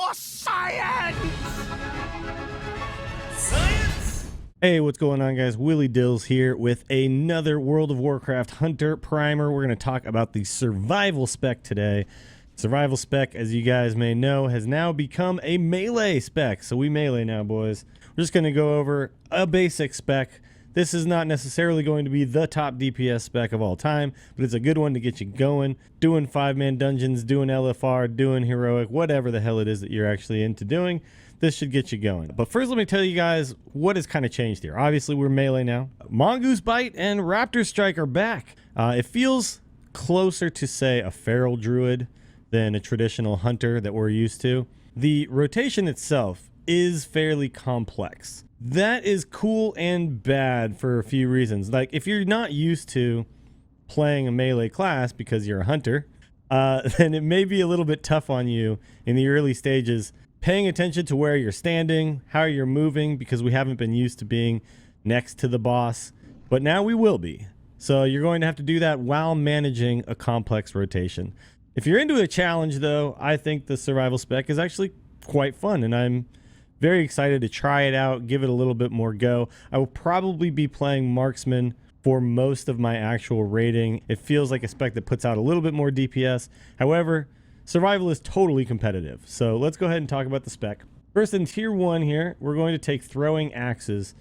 for science! Hey, what's going on, guys? Willie Dills here with another World of Warcraft Hunter Primer. We're going to talk about the Survival Spec today. Survival Spec, as you guys may know, has now become a melee spec. So we melee now, boys. We're just going to go over a basic spec. This is not necessarily going to be the top DPS spec of all time, but it's a good one to get you going. Doing 5-man dungeons, doing LFR, doing heroic, whatever the hell it is that you're actually into doing. This should get you going. But first, let me tell you guys what has kind of changed here. Obviously, we're melee now. Mongoose Bite and Raptor Strike are back. It feels closer to, say, a feral druid than a traditional hunter that we're used to. The rotation itself is fairly complex. That is cool and bad for a few reasons. Like, if you're not used to playing a melee class because you're a hunter, then it may be a little bit tough on you in the early stages, paying attention to where you're standing, how you're moving, because we haven't been used to being next to the boss, but now we will be. So you're going to have to do that while managing a complex rotation. If you're into a challenge, though, I think the survival spec is actually quite fun, and I'm very excited to try it out, give it a little bit more go. I will probably be playing marksman for most of my actual raiding. It feels like a spec that puts out a little bit more DPS. However, survival is totally competitive. So let's go ahead and talk about the spec. First, in tier 1 here, we're going to take throwing axes.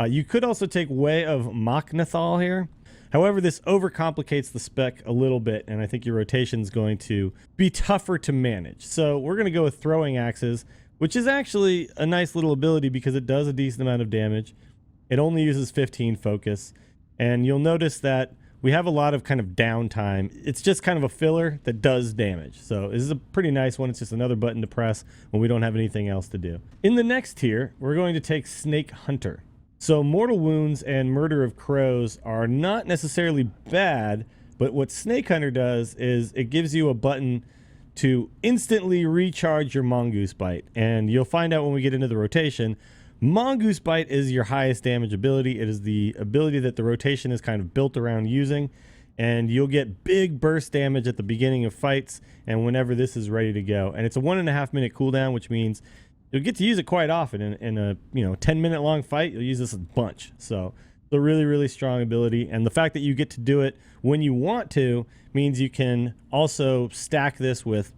You could also take Way of Machnathal here. However, this overcomplicates the spec a little bit, and I think your rotation is going to be tougher to manage. So we're going to go with throwing axes, which is actually a nice little ability because it does a decent amount of damage. It only uses 15 focus, and you'll notice that we have a lot of kind of downtime. It's just kind of a filler that does damage. So this is a pretty nice one. It's just another button to press when we don't have anything else to do. In the next tier, we're going to take Snake Hunter. So Mortal Wounds and Murder of Crows are not necessarily bad, but what Snake Hunter does is it gives you a button to instantly recharge your Mongoose Bite. And you'll find out when we get into the rotation, Mongoose Bite is your highest damage ability. It is the ability that the rotation is kind of built around using, and you'll get big burst damage at the beginning of fights and whenever this is ready to go. And it's a 1.5 minute cooldown, which means you'll get to use it quite often. In a 10-minute long fight, you'll use this a bunch. So it's a really, really strong ability. And the fact that you get to do it when you want to means you can also stack this with,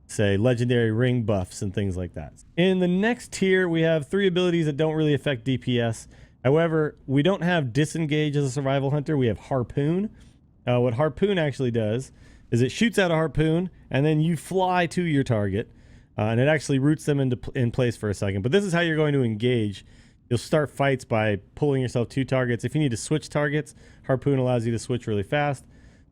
say, legendary ring buffs and things like that. In the next tier, we have 3 abilities that don't really affect DPS. However, we don't have Disengage as a survival hunter. We have Harpoon. What Harpoon actually does is it shoots out a harpoon, and then you fly to your target, and it actually roots them in place for a second. But this is how you're going to engage. You'll start fights by pulling yourself 2 targets. If you need to switch targets, Harpoon allows you to switch really fast.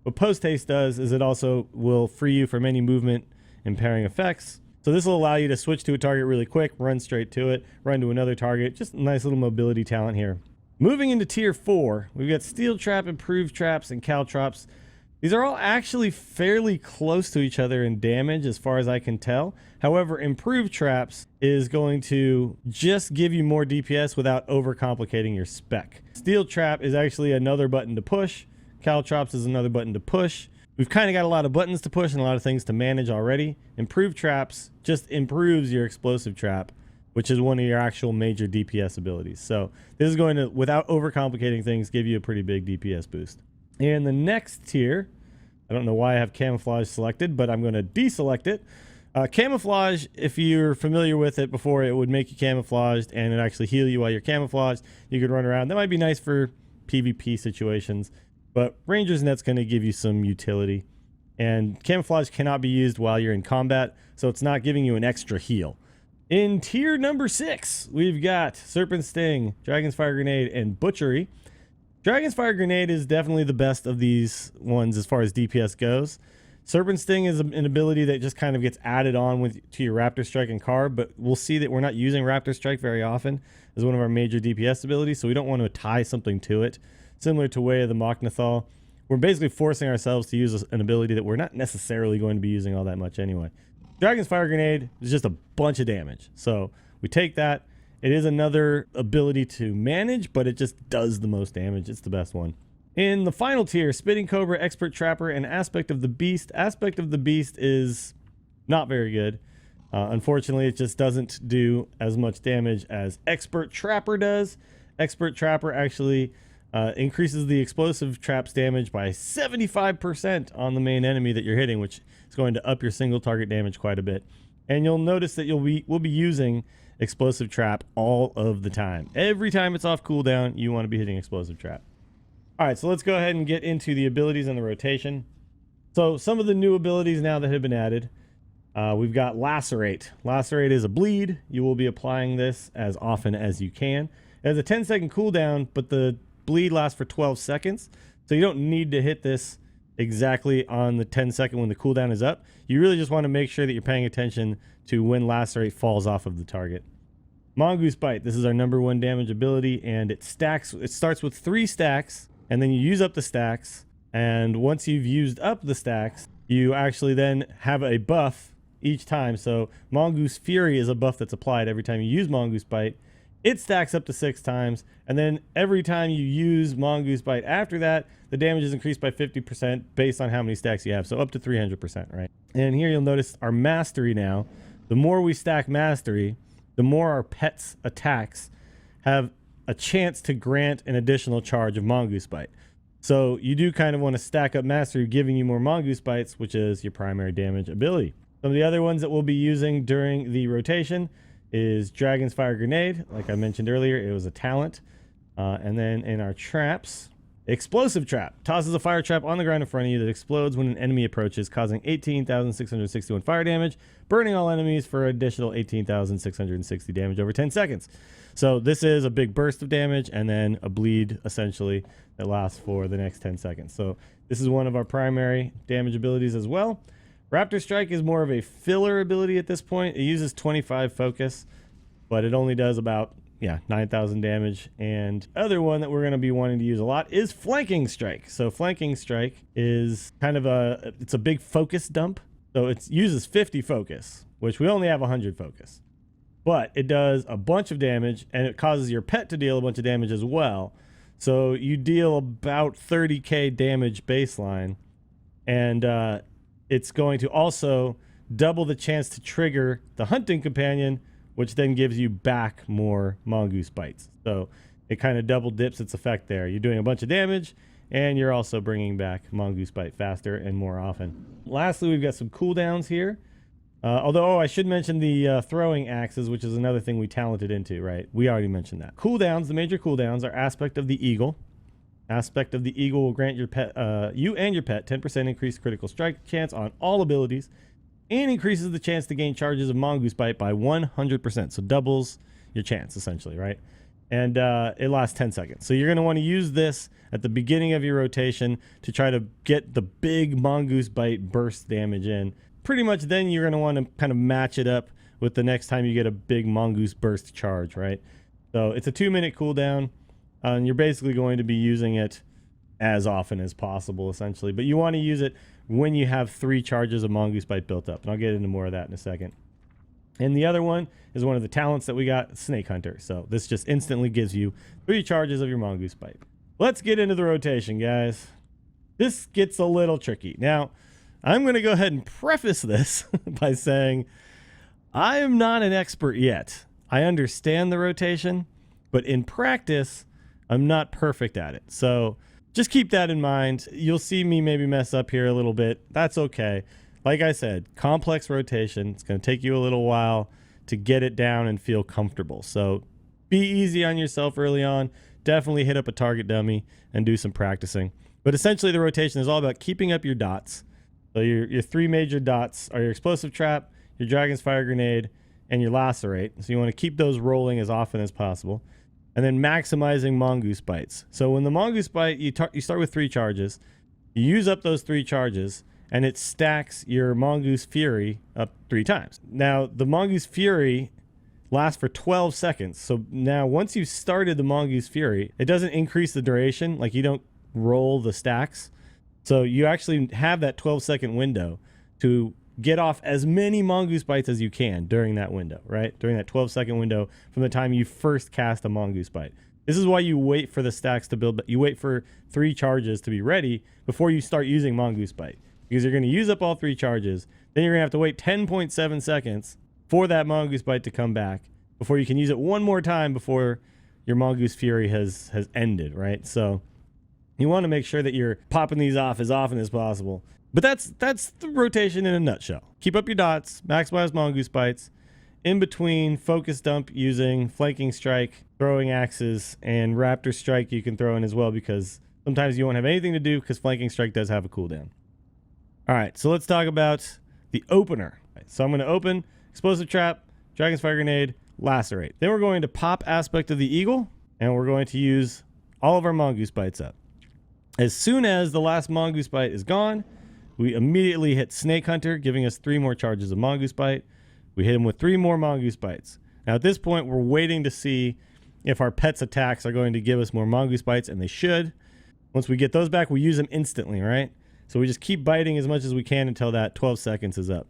What Post Haste does is it also will free you from any movement impairing effects. So this will allow you to switch to a target really quick, run straight to it, run to another target. Just a nice little mobility talent here. Moving into tier 4, we've got Steel Trap, Improved Traps, and Caltrops. These are all actually fairly close to each other in damage as far as I can tell. However, Improved Traps is going to just give you more DPS without overcomplicating your spec. Steel Trap is actually another button to push. Caltrops is another button to push. We've kind of got a lot of buttons to push and a lot of things to manage already. Improved Traps just improves your Explosive Trap, which is one of your actual major DPS abilities. So this is going to, without overcomplicating things, give you a pretty big DPS boost. In the next tier, I don't know why I have Camouflage selected, but I'm going to deselect it. Camouflage, if you're familiar with it before, it would make you camouflaged and it actually heal you while you're camouflaged. You could run around. That might be nice for PvP situations. But Ranger's Net's going to give you some utility. And Camouflage cannot be used while you're in combat, so it's not giving you an extra heal. In tier number 6, we've got Serpent Sting, Dragon's Fire Grenade, and Butchery. Dragon's Fire Grenade is definitely the best of these ones as far as DPS goes. Serpent Sting is an ability that just kind of gets added on to your Raptor Strike and Carve, but we'll see that we're not using Raptor Strike very often as one of our major DPS abilities, so we don't want to tie something to it. Similar to Way of the Machnathal, we're basically forcing ourselves to use an ability that we're not necessarily going to be using all that much anyway. Dragon's Fire Grenade is just a bunch of damage, so we take that. It is another ability to manage, but it just does the most damage. It's the best one. In the final tier, Spitting Cobra, Expert Trapper, and Aspect of the Beast. Aspect of the Beast is not very good. Unfortunately, it just doesn't do as much damage as Expert Trapper does. Expert Trapper actually increases the explosive traps damage by 75% on the main enemy that you're hitting, which is going to up your single target damage quite a bit. And you'll notice that we'll be using explosive trap all of the time. Every time it's off cooldown, you want to be hitting explosive trap. All right, so let's go ahead and get into the abilities and the rotation. So some of the new abilities now that have been added. We've got Lacerate. Lacerate is a bleed. You will be applying this as often as you can. It has a 10-second cooldown, but the bleed lasts for 12 seconds. So you don't need to hit this exactly on the 10-second when the cooldown is up. You really just want to make sure that you're paying attention to when Lacerate falls off of the target. Mongoose Bite. This is our #1 damage ability, and it stacks. It starts with 3 stacks, and then you use up the stacks. And once you've used up the stacks, you actually then have a buff each time. So Mongoose Fury is a buff that's applied every time you use Mongoose Bite. It stacks up to 6 times, and then every time you use Mongoose Bite after that, the damage is increased by 50% based on how many stacks you have, so up to 300%, right? And here you'll notice our Mastery now. The more we stack Mastery, the more our pet's attacks have a chance to grant an additional charge of Mongoose Bite. So you do kind of want to stack up Mastery, giving you more Mongoose Bites, which is your primary damage ability. Some of the other ones that we'll be using during the rotation is Dragon's Fire Grenade. Like I mentioned earlier, it was a talent. And then in our traps, Explosive Trap. Tosses a fire trap on the ground in front of you that explodes when an enemy approaches, causing 18,661 fire damage, burning all enemies for an additional 18,660 damage over 10 seconds. So this is a big burst of damage and then a bleed, essentially, that lasts for the next 10 seconds. So this is one of our primary damage abilities as well. Raptor Strike is more of a filler ability at this point. It uses 25 focus, but it only does about 9,000 damage. And other one that we're going to be wanting to use a lot is Flanking Strike. So Flanking Strike is kind of it's a big focus dump. So it uses 50 focus, which we only have 100 focus. But it does a bunch of damage, and it causes your pet to deal a bunch of damage as well. So you deal about 30k damage baseline, and it's going to also double the chance to trigger the Hunting Companion, which then gives you back more Mongoose Bites. So it kind of double dips its effect there. You're doing a bunch of damage, and you're also bringing back Mongoose Bite faster and more often. Lastly, we've got some cooldowns here. Although, I should mention the throwing axes, which is another thing we talented into, right? We already mentioned that. Cooldowns, the major cooldowns are Aspect of the Eagle. Aspect of the Eagle will grant your pet, you and your pet 10% increased critical strike chance on all abilities, and increases the chance to gain charges of Mongoose Bite by 100%. So doubles your chance, essentially, right? And it lasts 10 seconds. So you're going to want to use this at the beginning of your rotation to try to get the big Mongoose Bite burst damage in. Pretty much then you're going to want to kind of match it up with the next time you get a big Mongoose burst charge, right? So it's a 2-minute cooldown, and you're basically going to be using it as often as possible, essentially. But you want to use it when you have 3 charges of Mongoose Bite built up, and I'll get into more of that in a second. And the other one is one of the talents that we got, Snake Hunter. So this just instantly gives you 3 charges of your Mongoose Bite. Let's get into the rotation, guys. This gets a little tricky. Now, I'm going to go ahead and preface this by saying I am not an expert yet. I understand the rotation, but in practice, I'm not perfect at it. So just keep that in mind. You'll see me maybe mess up here a little bit. That's okay. Like I said, complex rotation. It's going to take you a little while to get it down and feel comfortable. So be easy on yourself early on. Definitely hit up a target dummy and do some practicing. But essentially, the rotation is all about keeping up your dots. So your 3 major dots are your Explosive Trap, your Dragon's Fire Grenade, and your Lacerate. So you want to keep those rolling as often as possible. And then maximizing Mongoose Bites. So when the Mongoose Bite, you start with 3 charges. You use up those 3 charges, and it stacks your Mongoose Fury up 3 times. Now, the Mongoose Fury lasts for 12 seconds. So now once you've started the Mongoose Fury, it doesn't increase the duration. Like, you don't roll the stacks. So you actually have that 12-second window to get off as many Mongoose Bites as you can during that window, right? During that 12-second window from the time you first cast a Mongoose Bite. This is why you wait for the stacks to build. You wait for 3 charges to be ready before you start using Mongoose Bite. Because you're going to use up all 3 charges. Then you're going to have to wait 10.7 seconds for that mongoose bite to come back before you can use it one more time before your mongoose fury has ended, right? So you want to make sure that you're popping these off as often as possible. But that's the rotation in a nutshell. Keep up your dots, maximize mongoose bites. In between, focus dump using flanking strike, throwing axes, and raptor strike you can throw in as well, because sometimes you won't have anything to do because flanking strike does have a cooldown. All right, so let's talk about the opener. So I'm going to open explosive trap, dragon's fire grenade, lacerate. Then we're going to pop aspect of the eagle, and we're going to use all of our mongoose bites up. As soon as the last mongoose bite is gone, we immediately hit snake hunter, giving us 3 more charges of mongoose bite. We hit him with 3 more mongoose bites. Now at this point, we're waiting to see if our pet's attacks are going to give us more mongoose bites, and they should. Once we get those back, we use them instantly, right? So we just keep biting as much as we can until that 12 seconds is up.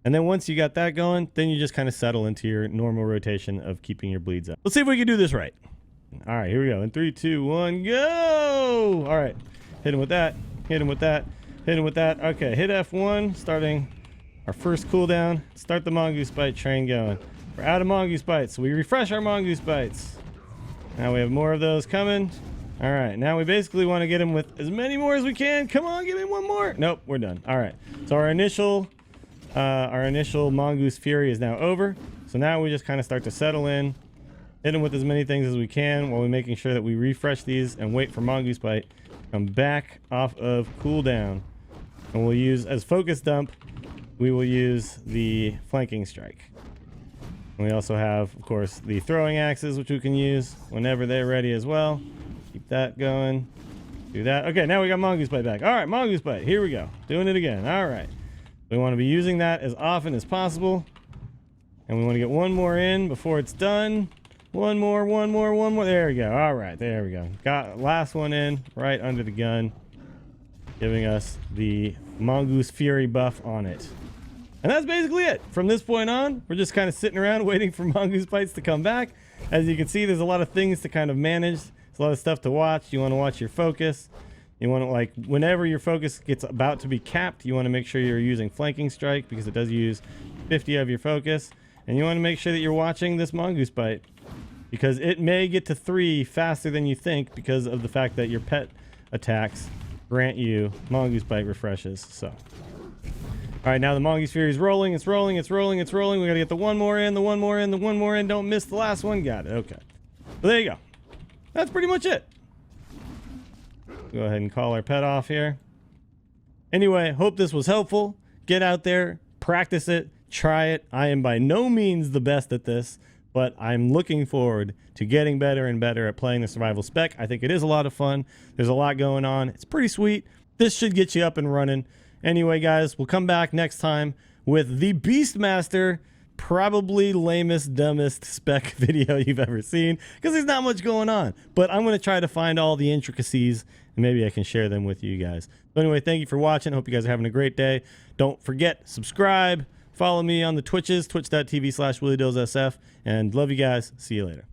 And then once you got that going, then you just kind of settle into your normal rotation of keeping your bleeds up. Let's see if we can do this right. All right, here we go. In 3, 2, 1, go! All right, hit him with that, hit him with that, hit him with that. Okay, hit F1, starting our first cooldown. Start the mongoose bite train going. We're out of mongoose bites, so we refresh our mongoose bites. Now we have more of those coming. All right, now we basically want to get him with as many more as we can. Come on, give me one more. Nope, we're done. All right, so our initial mongoose fury is now over. So now we just kind of start to settle in, hit him with as many things as we can while we're making sure that we refresh these and wait for mongoose bite to come back off of cooldown. And we'll use as focus dump, we will use the flanking strike. And we also have, of course, the throwing axes, which we can use whenever they're ready as well. Keep that going. Do that. Okay, now we got mongoose bite back. All right, mongoose bite. Here we go. Doing it again. All right. We want to be using that as often as possible. And we want to get one more in before it's done. One more. There we go. All right, there we go. Got last one in right under the gun, giving us the mongoose fury buff on it. And that's basically it. From this point on, we're just kind of sitting around waiting for mongoose bites to come back. As you can see, there's a lot of things to kind of manage. There's a lot of stuff to watch. You want to watch your focus. You want to, like, whenever your focus gets about to be capped, you want to make sure you're using flanking strike, because it does use 50 of your focus. And you want to make sure that you're watching this mongoose bite, because it may get to 3 faster than you think because of the fact that your pet attacks grant you mongoose bite refreshes. So all right, now the mongoose fury is rolling. It's rolling. We gotta get the one more in. Don't miss the last one. Got it. Okay, well, there you go. That's pretty much it. Go ahead and call our pet off here. Anyway, hope this was helpful. Get out there, practice it, try it. I am by no means the best at this, but I'm looking forward to getting better and better at playing the survival spec. I think it is a lot of fun. There's a lot going on. It's pretty sweet. This should get you up and running. Anyway, guys, we'll come back next time with the Beastmaster, probably lamest, dumbest spec video you've ever seen, because there's not much going on. But I'm going to try to find all the intricacies, and maybe I can share them with you guys. So anyway, thank you for watching. Hope you guys are having a great day. Don't forget, subscribe. Follow me on the Twitches, twitch.tv/WillyDillsSF, and love you guys. See you later.